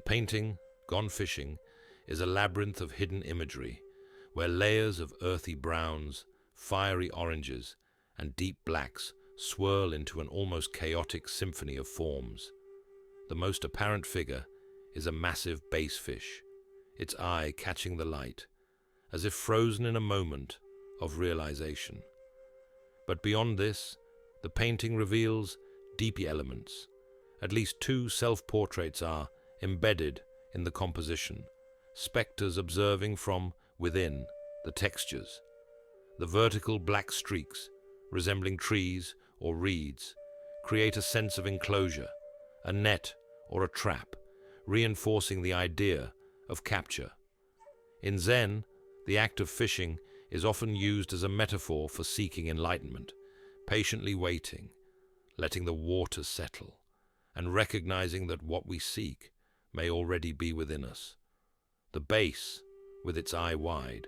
painting, Gone Fishing, is a labyrinth of hidden imagery, where layers of earthy browns, fiery oranges, and deep blacks swirl into an almost chaotic symphony of forms. The most apparent figure is a massive bassfish, its eye catching the light, as if frozen in a moment of realization. But beyond this, the painting reveals deep elements. At least two self-portraits are embedded in the composition, specters observing from within the textures. The vertical black streaks, resembling trees or reeds, create a sense of enclosure, a net or a trap, reinforcing the idea of capture. In Zen, the act of fishing is often used as a metaphor for seeking enlightenment, patiently waiting, letting the water settle, and recognizing that what we seek may already be within us. The bass, with its eye wide,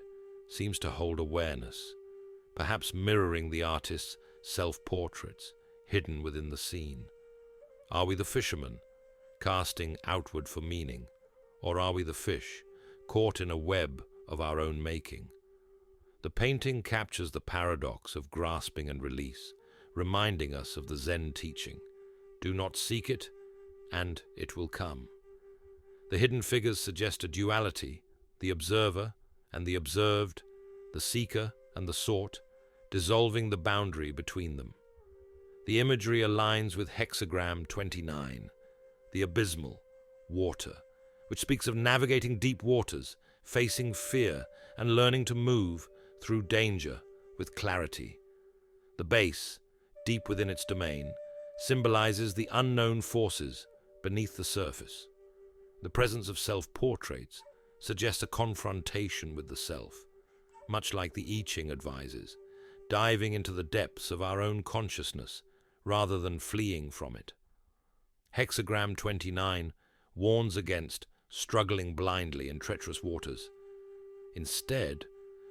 seems to hold awareness, perhaps mirroring the artist's self-portraits hidden within the scene. Are we the fisherman, casting outward for meaning, or are we the fish, caught in a web of our own making? The painting captures the paradox of grasping and release, reminding us of the Zen teaching: do not seek it, and it will come. The hidden figures suggest a duality, the observer and the observed, the seeker and the sought, dissolving the boundary between them. The imagery aligns with hexagram 29, the abysmal water, which speaks of navigating deep waters, facing fear, and learning to move through danger with clarity. The base, deep within its domain, symbolizes the unknown forces beneath the surface. The presence of self-portraits suggests a confrontation with the self, much like the I Ching advises, diving into the depths of our own consciousness rather than fleeing from it. Hexagram 29 warns against struggling blindly in treacherous waters. Instead,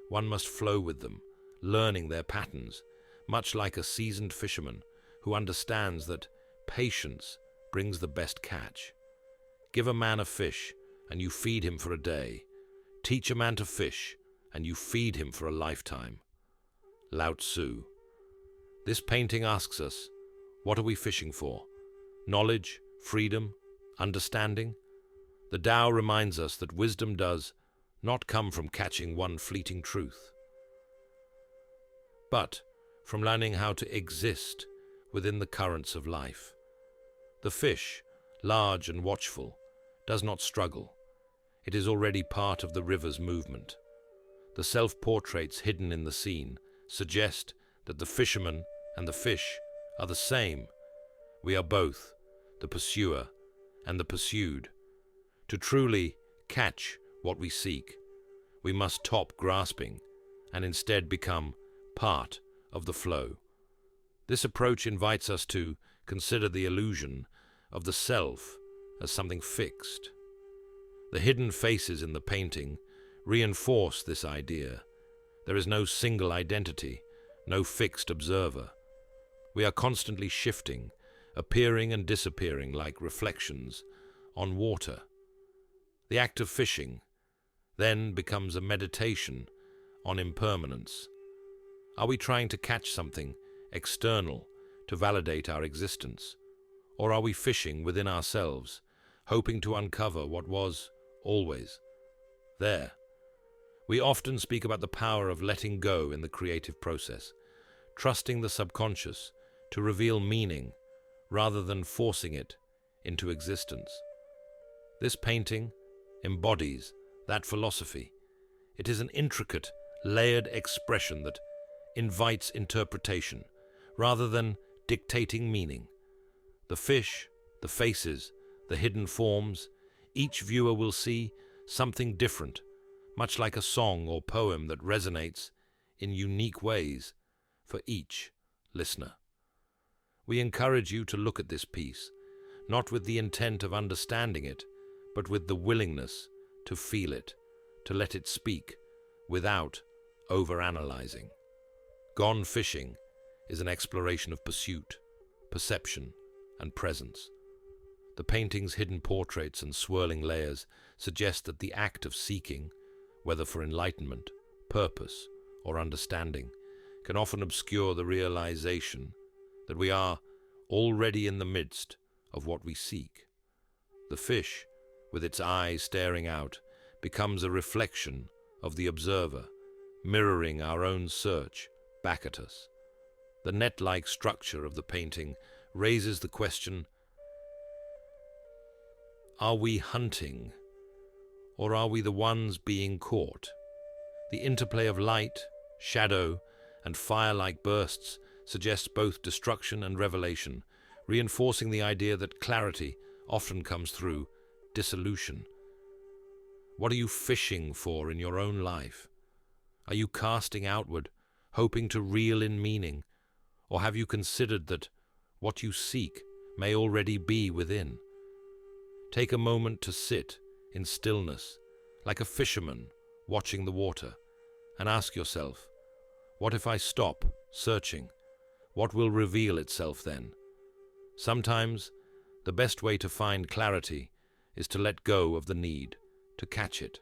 one must flow with them, learning their patterns, much like a seasoned fisherman who understands that patience brings the best catch. Give a man a fish, and you feed him for a day. Teach a man to fish, and you feed him for a lifetime. Lao Tzu. This painting asks us, what are we fishing for? Knowledge, freedom, understanding? The Tao reminds us that wisdom does not come from catching one fleeting truth, but from learning how to exist within the currents of life. The fish, large and watchful, does not struggle. It is already part of the river's movement. The self-portraits hidden in the scene suggest that the fisherman and the fish are the same. We are both, the pursuer and the pursued. To truly catch what we seek, we must stop grasping and instead become part of the flow. This approach invites us to consider the illusion of the self as something fixed. The hidden faces in the painting reinforce this idea. There is no single identity, no fixed observer. We are constantly shifting, appearing and disappearing like reflections on water. The act of fishing then becomes a meditation on impermanence. Are we trying to catch something external to validate our existence? Or are we fishing within ourselves, hoping to uncover what was always there? We often speak about the power of letting go in the creative process, trusting the subconscious to reveal meaning rather than forcing it into existence. This painting embodies that philosophy. It is an intricate, layered expression that invites interpretation rather than dictating meaning. The fish, the faces, the hidden forms, each viewer will see something different, much like a song or poem that resonates in unique ways for each listener. We encourage you to look at this piece, not with the intent of understanding it, but with the willingness to feel it, to let it speak without overanalyzing. Gone Fishing is an exploration of pursuit, perception, and presence. The painting's hidden portraits and swirling layers suggest that the act of seeking, whether for enlightenment, purpose, or understanding, can often obscure the realization that we are already in the midst of what we seek. The fish, with its eyes staring out, becomes a reflection of the observer, mirroring our own search back at us. The net-like structure of the painting raises the question, are we hunting, or are we the ones being caught? The interplay of light, shadow, and fire-like bursts suggests both destruction and revelation, reinforcing the idea that clarity often comes through dissolution. What are you fishing for in your own life? Are you casting outward, hoping to reel in meaning, or have you considered that what you seek may already be within? Take a moment to sit in stillness, like a fisherman watching the water, and ask yourself, what if I stop searching? What will reveal itself then? Sometimes, the best way to find clarity is to let go of the need to catch it.